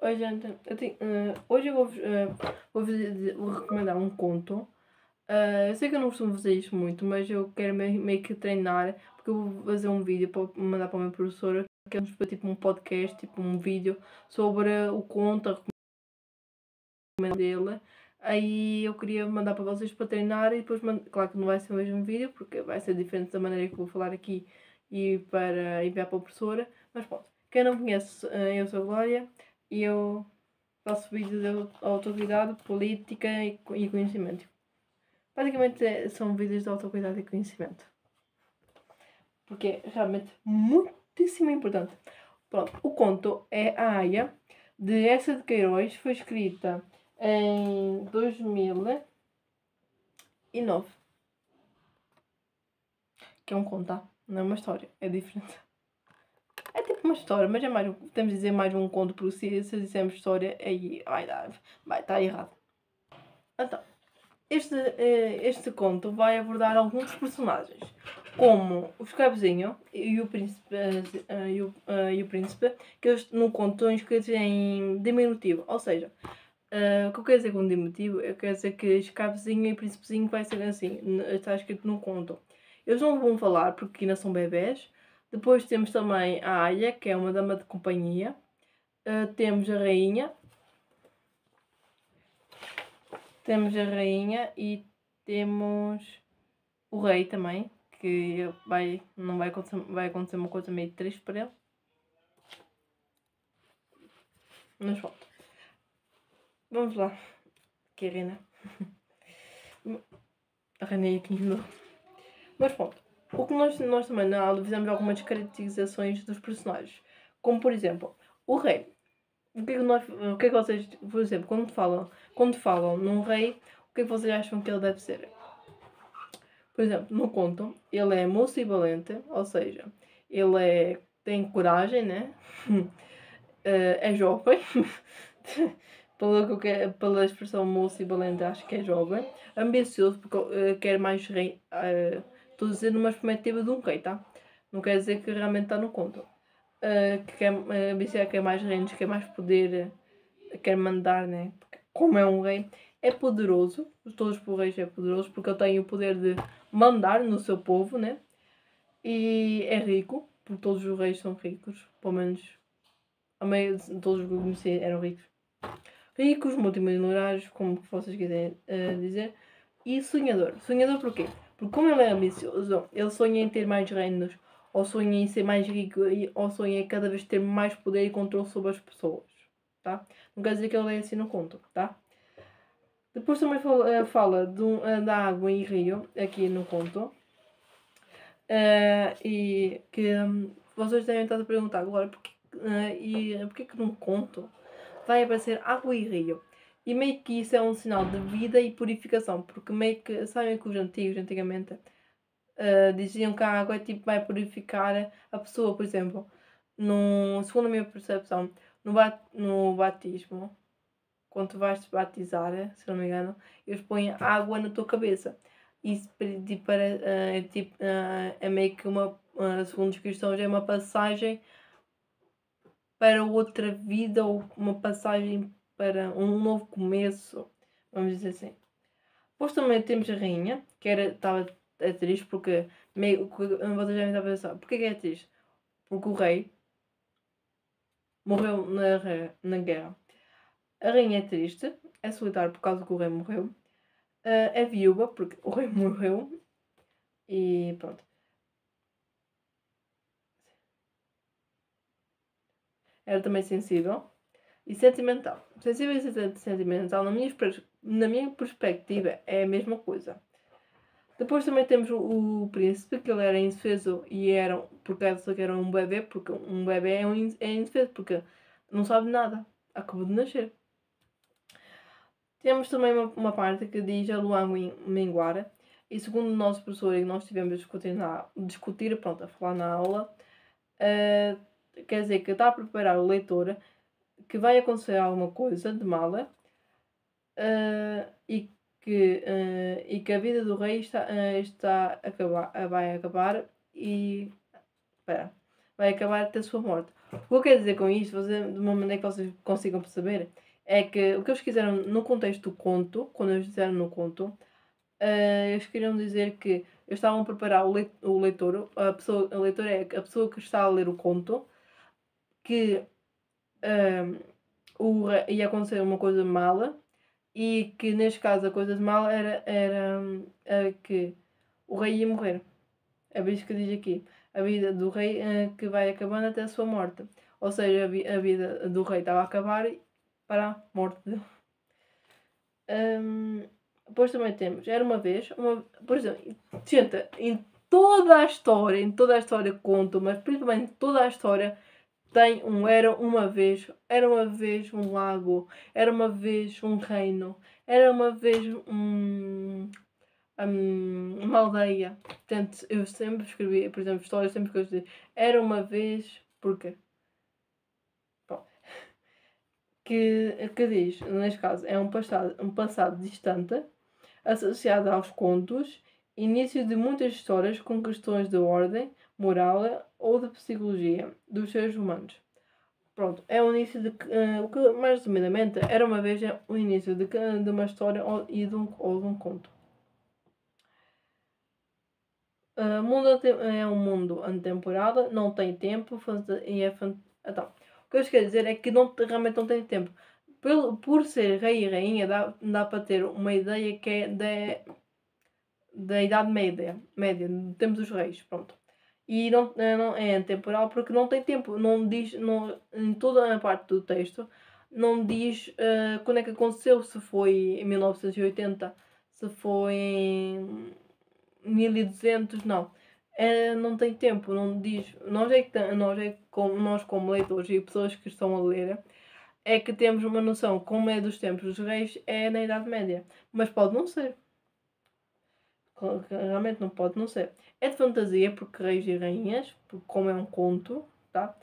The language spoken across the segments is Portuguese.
Oi, gente. Hoje eu vou recomendar um conto. Eu sei que eu não costumo fazer isto muito, mas eu quero meio que treinar, porque eu vou fazer um vídeo para mandar para a minha professora, que é tipo um podcast, tipo um vídeo sobre o conto, a recomendação dele. Aí eu queria mandar para vocês para treinar e depois, claro que não vai ser o mesmo vídeo, porque vai ser diferente da maneira que eu vou falar aqui e para enviar para a professora. Mas pronto, quem não conhece, eu sou a Glória e eu faço vídeos de autocuidado, política e conhecimento. Basicamente são vídeos de autocuidado e conhecimento. Porque é realmente muitíssimo importante. Pronto, o conto é A Aia, de Essa de Queiroz, foi escrita em 2009. Que é um conto, tá? Não é uma história, é diferente. É tipo uma história, mas é mais, temos de dizer mais um conto, porque se dizemos história, aí vai estar errado. Então, este conto vai abordar alguns dos personagens, como o escravezinho e o príncipe, que eles no conto estão escritos em diminutivo, ou seja, o que eu quero dizer com diminutivo, eu quero dizer que escravezinho e príncipezinho vai ser assim, está escrito no conto. Eles não vão falar porque ainda são bebés. Depois temos também a Aya, que é uma dama de companhia. Temos a rainha. Temos a rainha e temos o rei também, que não vai acontecer uma coisa meio triste para ele. Mas pronto. Vamos lá. Que é a Reina. A Reina é aqui no... Mas pronto. O que nós também na aula fizemos algumas caracterizações dos personagens. Como por exemplo, o rei. O que é que vocês, por exemplo, quando falam num rei, o que é que vocês acham que ele deve ser? Por exemplo, no conto, ele é moço e valente, ou seja, ele tem coragem, né? É jovem. Pela expressão moço e valente, acho que é jovem. Ambicioso, porque quer mais rei. Estou a dizer numa perspectiva de um rei, tá? Não quer dizer que realmente está no conto. Que quer, ambicioso, quer mais reinos, quer mais poder, quer mandar, né? Porque, como é um rei, é poderoso. Todos os reis é poderoso porque ele tem o poder de mandar no seu povo, né? E é rico, porque todos os reis são ricos, pelo menos a maioria de todos os que eu conheci eram ricos. Ricos, multimilionários, como vocês quiserem dizer. E sonhador. Sonhador porquê? Porque como ele é ambicioso, ele sonha em ter mais reinos, ou sonha em ser mais rico, ou sonha em cada vez ter mais poder e controle sobre as pessoas, tá? Não quer dizer que ele é assim no conto, tá? Depois também fala da água e rio, aqui no conto. E que vocês devem estar a perguntar agora porquê que num conto vai aparecer água e rio? E meio que isso é um sinal de vida e purificação, porque meio que sabem que os antigos, antigamente, diziam que a água tipo, vai purificar a pessoa, por exemplo, segundo a minha percepção, no batismo, quando tu vais te batizar, se não me engano, eles põem água na tua cabeça. Isso tipo, é meio que segundo os cristãos, é uma passagem para outra vida ou uma passagem para um novo começo, vamos dizer assim. Depois também temos a rainha, que estava triste porque vocês devem estar a pensar, porquê que é triste? Porque o rei morreu na guerra. A rainha é triste, é solitária por causa que o rei morreu. É viúva porque o rei morreu. E pronto. Era também sensível e sentimental. Sensível e sentimental, na minha perspectiva, é a mesma coisa. Depois também temos o príncipe, que ele era indefeso e era, por causa que era um bebê, porque um bebê é indefeso, porque não sabe nada, acabou de nascer. Temos também uma parte que diz a lua minguar, e segundo o nosso professor, e nós tivemos a falar na aula, quer dizer que está a preparar o leitor que vai acontecer alguma coisa de mala e que a vida do rei vai acabar e vai acabar até a sua morte. O que eu quero dizer com isto, de uma maneira que vocês consigam perceber, é que o que eles quiseram no contexto do conto, quando eles disseram no conto, eles queriam dizer que eles estavam a preparar o leitor, a leitora é a pessoa que está a ler o conto, que ia acontecer uma coisa mala e que neste caso a coisa de mal era que o rei ia morrer. É bem isso que diz aqui. A vida do rei que vai acabando até a sua morte. Ou seja, a vida do rei estava a acabar para a morte dele. Depois também temos, era uma vez, por exemplo, gente, em toda a história conto, mas principalmente em toda a história tem era uma vez um lago, era uma vez um reino, era uma vez uma aldeia. Portanto, eu sempre escrevi, por exemplo, histórias, sempre que eu dizia, era uma vez, porquê? Bom, que diz, neste caso, é um passado distante, associado aos contos, início de muitas histórias com questões de ordem, moral ou de psicologia dos seres humanos. Pronto, é o início de o que, mais resumidamente, era uma vez o início de uma história ou de um conto. O mundo é um mundo antemporal, não tem tempo e é então, o que eu quero dizer é que realmente não tem tempo. Por ser rei e rainha, dá para ter uma ideia que é da Idade Média, do tempo dos reis, pronto. E não é temporal porque não tem tempo, não diz, em toda a parte do texto, não diz quando é que aconteceu, se foi em 1980, se foi em 1200, não. Não tem tempo, não diz. Nós como leitores e pessoas que estão a ler, é que temos uma noção, como é dos tempos dos reis, é na Idade Média. Mas pode não ser. Realmente não pode não ser. É de fantasia, porque reis e rainhas, porque como é um conto, tá?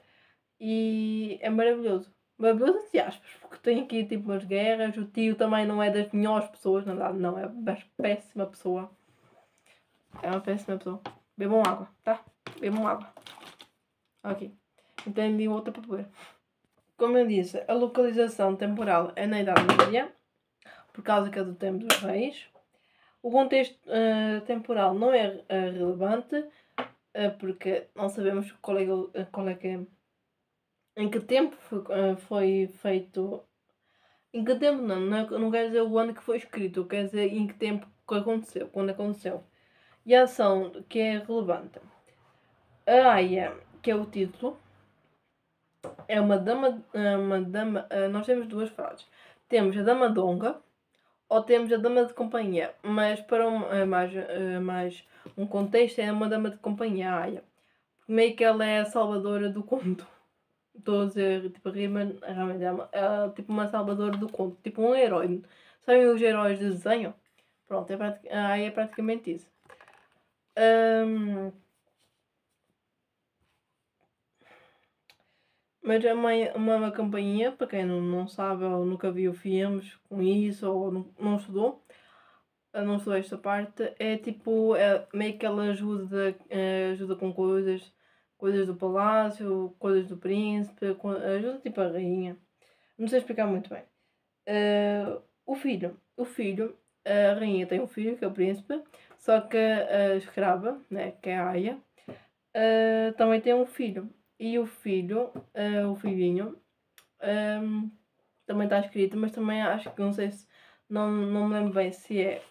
E é maravilhoso. Maravilhoso entre aspas, porque tem aqui tipo umas guerras, o tio também não é das melhores pessoas, na verdade, não, é uma péssima pessoa. É uma péssima pessoa. Bebam água, tá? Bebam água. Ok. Entendi outra para beber. Como eu disse, a localização temporal é na Idade Média, por causa que é do tempo dos reis. O contexto temporal não é relevante, porque não sabemos qual é que é, em que tempo foi feito. Em que tempo não quer dizer o ano que foi escrito, quer dizer em que tempo que aconteceu, quando aconteceu. E a ação que é relevante. A Aya, que é o título, é uma dama. Nós temos duas frases. Temos a dama donga ou temos a dama de companhia, mas para mais um contexto é uma dama de companhia, a Aya. Meio que ela é a salvadora do conto. Estou a dizer, tipo, a rima realmente é tipo uma salvadora do conto, tipo um herói. Sabem os heróis de desenho? Pronto, a Aya é praticamente isso. Mas é uma campainha, para quem não sabe ou nunca viu filmes com isso ou não estudou, não estudou esta parte, é tipo, meio que ela ajuda com coisas do palácio, coisas do príncipe, ajuda tipo a rainha. Não sei explicar muito bem. O filho, a rainha tem um filho, que é o príncipe, só que a escrava, né, que é a Aya, também tem um filho. E o filho, o filhinho, também está escrito, mas também acho que não sei se. Não me lembro bem se é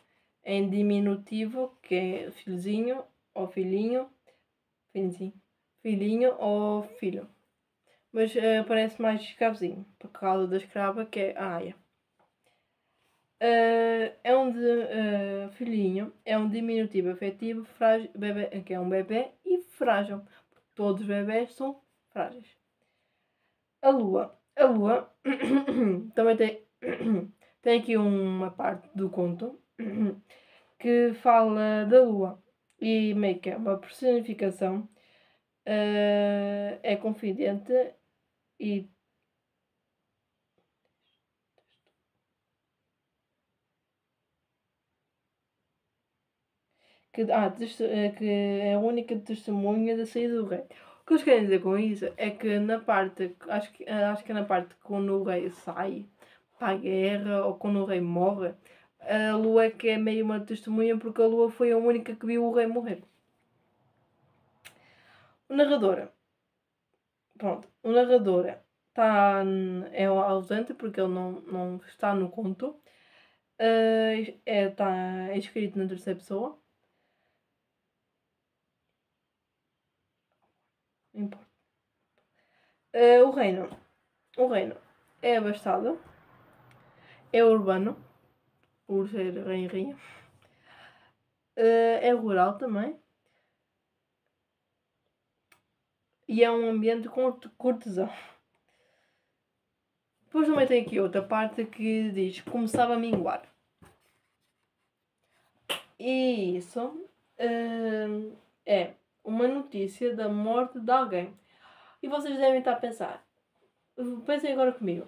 em diminutivo, que é filhozinho ou filhinho. Filhinho ou filho. Mas parece mais escravezinho, por causa da escrava que é a Aya. Filhinho é um diminutivo afetivo, frágil, que é um bebê e frágil. Todos os bebés são frágeis. A lua. A lua também tem aqui uma parte do conto que fala da lua e meio que é uma personificação, é confidente e que é a única testemunha da saída do rei. O que eles querem dizer com isso é que na parte, acho que é na parte quando o rei sai para a guerra ou quando o rei morre, a lua é que é meio uma testemunha porque a lua foi a única que viu o rei morrer. O narrador, pronto, o narrador é ausente porque ele não está no conto. Está escrito na terceira pessoa. Não importa. O reino é abastado, é urbano, por ser rei e rainha. É rural também. E é um ambiente cortesão. Depois também tem aqui outra parte que diz que começava a minguar. E isso é uma notícia da morte de alguém. E vocês devem estar a pensar, pensem agora comigo,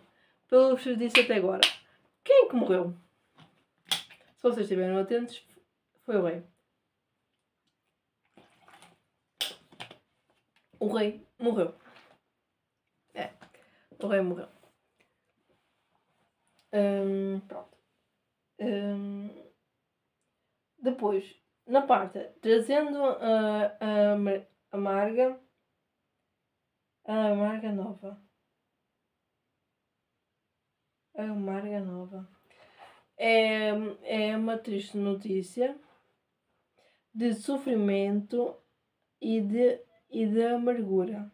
pelo que vos disse até agora, quem é que morreu? Se vocês estiveram atentos, foi o rei. O rei morreu. O rei morreu. Pronto. Depois, na parte trazendo a amarga nova. A amarga nova. É uma triste notícia de sofrimento e de amargura.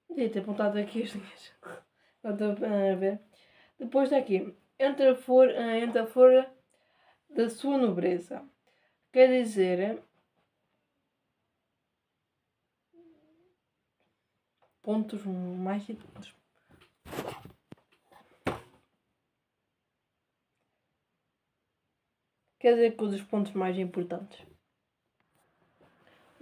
Devia ter apontado aqui as linhas. Estou a ver. Depois está aqui. Entre a flor da sua nobreza. Quer dizer, pontos mais importantes. Quer dizer que os pontos mais importantes.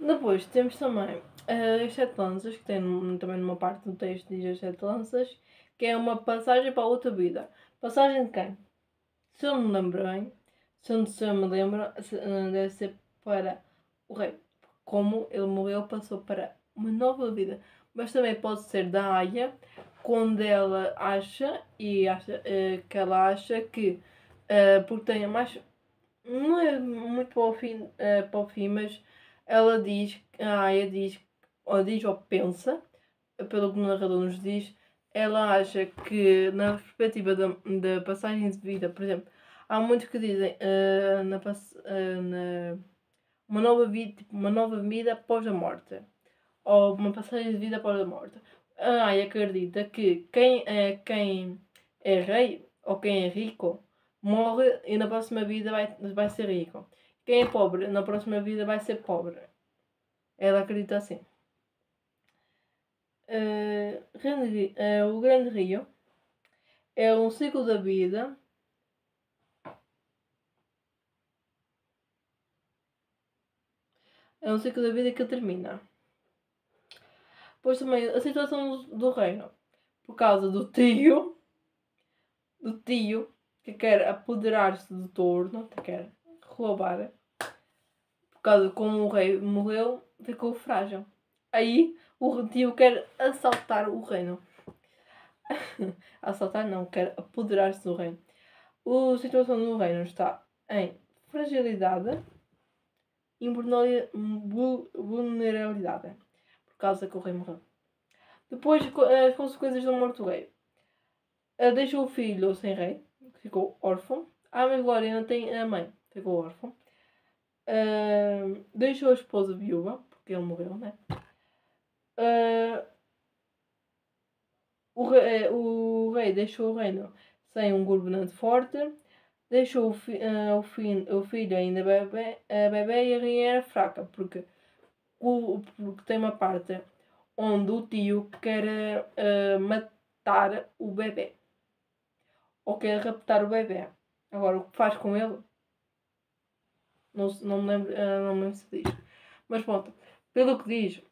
Depois temos também as sete lanças, que tem também numa parte do texto diz as sete lanças, que é uma passagem para a outra vida. Passagem de quem? Se eu me lembro bem, se eu me lembro, deve ser para o rei. Como ele morreu, passou para uma nova vida. Mas também pode ser da Aya, quando ela acha que ela acha que porque tem mais. Não é muito para o fim, mas ela diz, a Aya diz ou pensa, pelo que o narrador nos diz, ela acha que na perspectiva da passagem de vida, por exemplo, há muitos que dizem uma nova vida, tipo, uma nova vida após a morte, ou uma passagem de vida após a morte. A Aya acredita que quem é rei ou quem é rico morre e na próxima vida vai ser rico. Quem é pobre na próxima vida vai ser pobre. Ela acredita assim. O Grande Rio é um ciclo da vida que termina. Depois também a situação do reino, por causa do tio que quer apoderar-se do torno, que quer roubar, por causa de como o rei morreu, ficou frágil. Aí o tio quer assaltar o reino. Assaltar não, quer apoderar-se do reino. A situação do reino está em fragilidade e vulnerabilidade, por causa que o rei morreu. Depois, as consequências da morte do rei. Deixou o filho sem rei, ficou órfão. A mãe Glória não tem a mãe, ficou órfão. Deixou a esposa viúva, porque ele morreu, né? O rei deixou o reino sem um governante forte, deixou o filho ainda bebê e a rainha era fraca, porque tem uma parte onde o tio quer matar o bebê, ou quer raptar o bebê. Agora, o que faz com ele, não me lembro se diz. Mas pronto, pelo que diz,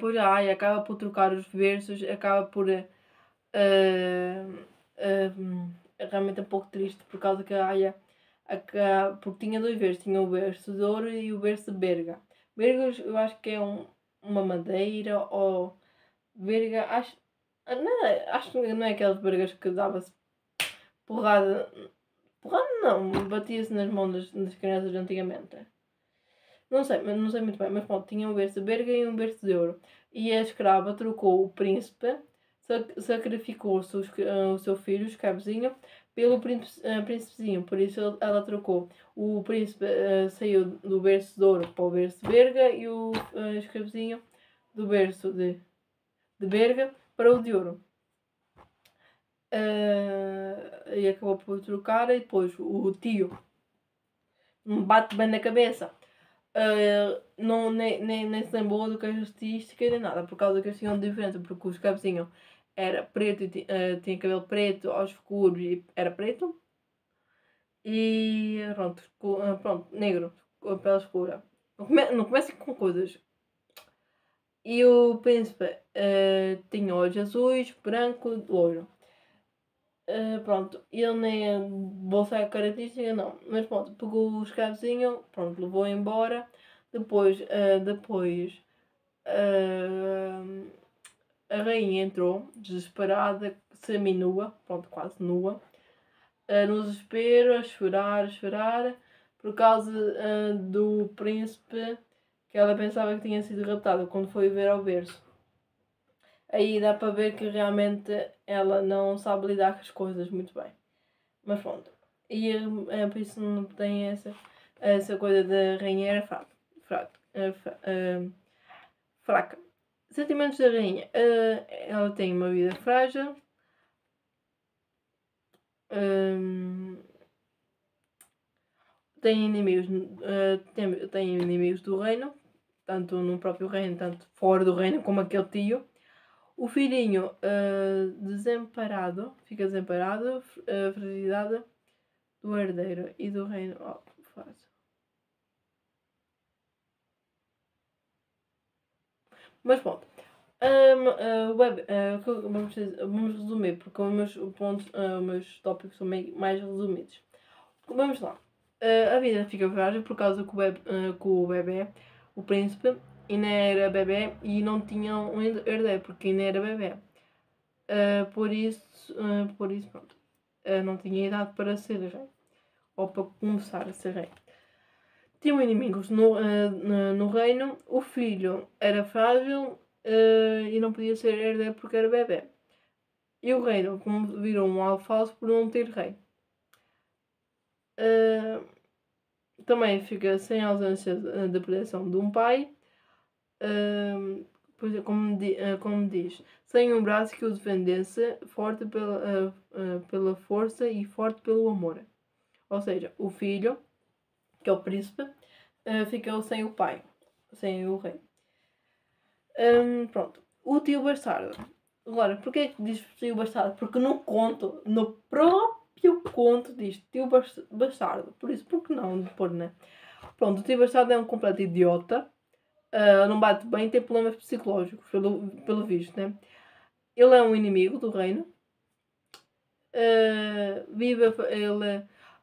pois a Aya acaba por trocar os versos, acaba por realmente um pouco triste por causa que a Aya Porque tinha dois berços, tinha o berço de ouro e o berço de berga. Berga eu acho que é uma madeira, ou berga, acho que não é aquelas bergas que dava-se porrada. Porrada não, batia-se nas mãos das crianças antigamente. Não sei, mas não sei muito bem, mas pronto, tinha um berço de berga e um berço de ouro. E a escrava trocou o príncipe, sacrificou o seu filho, o escravezinho, pelo príncipezinho. Por isso ela trocou. O príncipe saiu do berço de ouro para o berço de berga e o escravezinho do berço de berga para o de ouro. E acabou por trocar, e depois o tio me bate bem na cabeça. Não, nem se lembrou do que é estatística nem nada, por causa que eles tinham diferença, porque o escravezinho era preto e tinha cabelo preto, aos escuros e era preto. E pronto, negro, com a pele escura. Não comecem com coisas. E o príncipe tinha olhos azuis, branco, loiro. Pronto, ele nem vou sair a característica, não. Mas pronto, pegou o escravezinho, pronto, levou embora. Depois a rainha entrou, desesperada, semi-nua, pronto, quase nua, no desespero, a chorar, por causa do príncipe que ela pensava que tinha sido raptado quando foi ver ao berço. Aí dá para ver que realmente ela não sabe lidar com as coisas muito bem. Mas pronto. E por isso não tem essa coisa da rainha era fraca. Sentimentos da rainha. Ela tem uma vida frágil. Tem inimigos, tem inimigos do reino, tanto no próprio reino, tanto fora do reino, como aquele tio. O filhinho fica desamparado, fragilidade do herdeiro e do reino. Mas pronto. Vamos resumir, porque os meus tópicos são mais resumidos. Vamos lá. A vida fica frágil por causa que o bebê, o príncipe, ainda era bebê e não tinha um herdeiro, porque ainda era bebê. Por isso, pronto. Não tinha idade para ser rei, ou para começar a ser rei. Tinham inimigos no reino. O filho era frágil e não podia ser herdeiro porque era bebê. E o reino, como virou um alfalso por não ter rei. Também fica sem ausência da proteção de um pai. Pois é, como diz, sem um braço que o defendesse, forte pela força e forte pelo amor. Ou seja, o filho, que é o príncipe, ficou sem o pai, sem o rei. Pronto. O tio bastardo. Agora, porquê que diz tio bastardo? Porque no próprio conto diz tio bastardo. Por isso, por que não pôr, né? Pronto, o tio bastardo é um completo idiota. Não bate bem, tem problemas psicológicos, pelo visto, né? Ele é um inimigo do reino.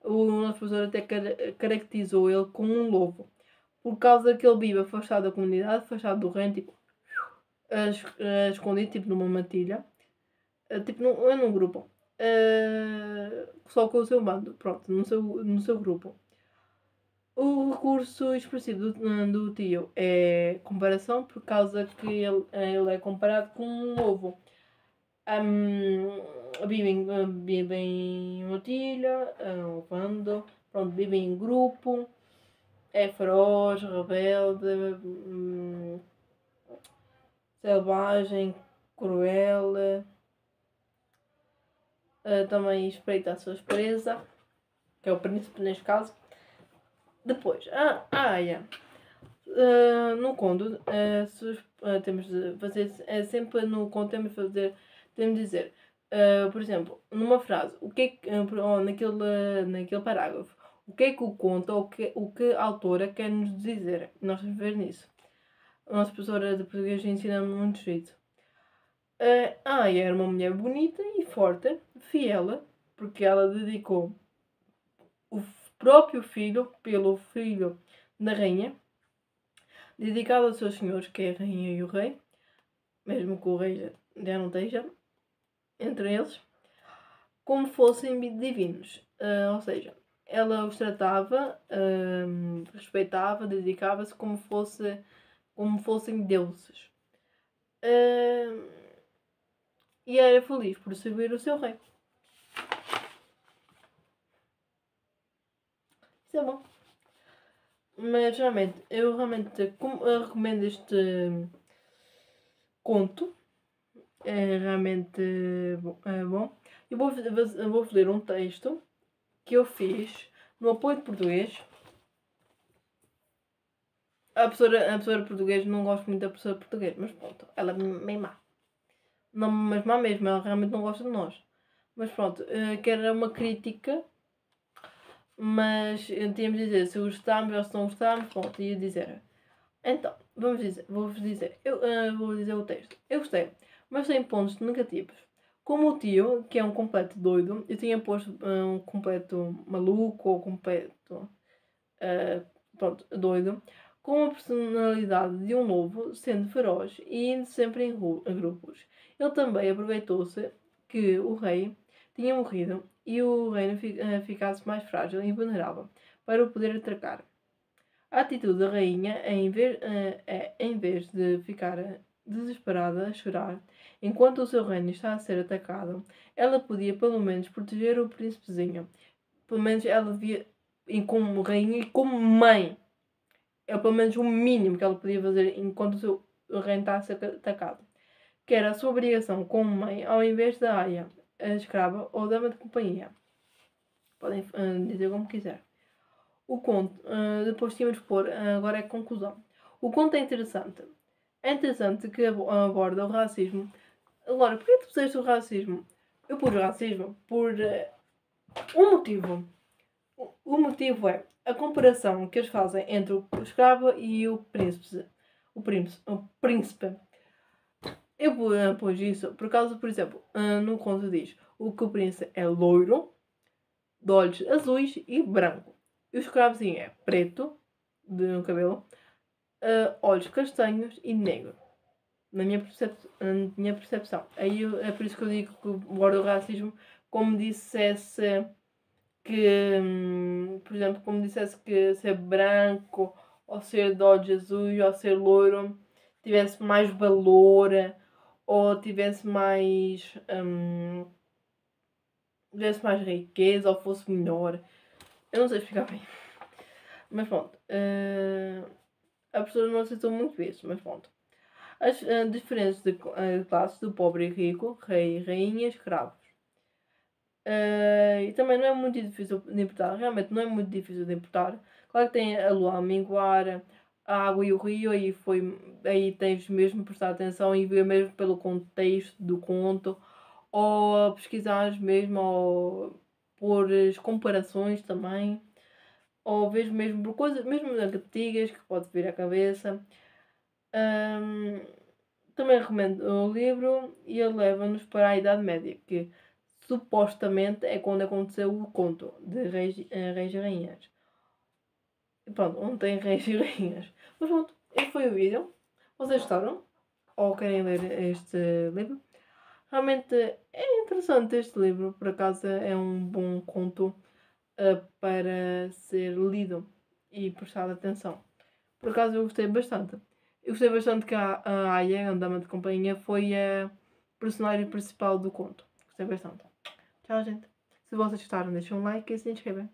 O nosso professor até caracterizou ele como um lobo. Por causa que ele vive afastado da comunidade, afastado do reino, tipo, escondido, tipo numa matilha. Tipo, num grupo. Só com o seu bando, pronto, no seu grupo. O recurso expressivo do tio é comparação, por causa que ele é comparado com um lobo. Vive em matilha, um bando, pronto, vive em grupo, é feroz, rebelde, selvagem, cruel, também espreita a sua presa, que é o príncipe neste caso. Depois, no conto, temos de fazer, sempre no conto temos de dizer, por exemplo, numa frase, o que é que, ou naquele parágrafo, o que é que o conto, ou o que a autora quer nos dizer. Nós vamos ver nisso. A nossa professora de português ensina-me muito jeito. Era uma mulher bonita e forte, fiel, porque ela dedicou próprio filho pelo filho da rainha, dedicado aos seus senhores, que é a rainha e o rei, mesmo que o rei já não esteja entre eles, como fossem divinos. Ou seja, ela os tratava, respeitava, dedicava-se como fossem deuses. E era feliz por servir o seu rei. Isso é bom. Mas realmente, eu recomendo este conto. É realmente bom. Eu vou ler um texto que eu fiz no apoio de português. A professora português, não gosto muito da professora português, mas pronto, ela é meio má. Não, mas má mesmo, ela realmente não gosta de nós. Mas pronto, que era uma crítica, mas tínhamos de dizer se gostámos ou se não gostámos, pronto, ia dizer. Então, vou-vos dizer, vou dizer o texto. Eu gostei, mas tem pontos negativos. Como o tio, que é um completo doido, eu tinha posto um completo maluco ou completo pronto, doido, com a personalidade de um lobo, sendo feroz e indo sempre em grupos. Ele também aproveitou-se que o rei tinha morrido e o reino ficasse mais frágil e vulnerável para o poder atacar. A atitude da rainha é, em vez de ficar desesperada a chorar enquanto o seu reino está a ser atacado, ela podia pelo menos proteger o príncipezinho. Pelo menos ela devia, como rainha e como mãe, é pelo menos o mínimo que ela podia fazer enquanto o seu reino está a ser atacado. Que era a sua obrigação como mãe, ao invés da aia, a escrava ou dama de companhia. Podem dizer como quiser. O conto, depois tínhamos de pôr, agora é a conclusão. O conto é interessante. É interessante que aborda o racismo. Agora, porquê tu puseste o racismo? Eu pus o racismo por um motivo. O motivo é a comparação que eles fazem entre o escravo e o príncipe. O príncipe. Eu pus isso por causa, por exemplo, no conto diz que o príncipe é loiro, de olhos azuis e branco. E o escravozinho é preto, no cabelo, olhos castanhos e negro. Na minha percepção. Aí é por isso que eu digo que aborda o racismo como dissesse que, por exemplo, como dissesse que ser branco ou ser de olhos azuis ou ser loiro tivesse mais valor ou tivesse mais riqueza ou fosse melhor. Eu não sei explicar bem. Mas pronto. A pessoa não aceitou muito isso, mas pronto. As diferenças de classes do pobre e rico, rei, rainha e escravos. E também não é muito difícil de importar, realmente não é muito difícil de importar. Claro que tem a lua a minguar, a água e o rio, aí tens mesmo de prestar atenção e ver mesmo pelo contexto do conto, ou pesquisares mesmo, ou por comparações também, ou vês mesmo por coisas mesmo antigas que pode vir à cabeça. Também recomendo o livro e ele leva-nos para a Idade Média, que supostamente é quando aconteceu o conto de reis e rainhas. E pronto, onde tem reis e rainhas. Mas pronto, este foi o vídeo. Vocês gostaram? Ou querem ler este livro? Realmente é interessante este livro, por acaso é um bom conto para ser lido e prestar atenção. Por acaso eu gostei bastante. Eu gostei bastante que a Aya, a dama de companhia, foi a personagem principal do conto. Gostei bastante. Tchau, gente. Se vocês gostaram, deixem um like e se inscrevam.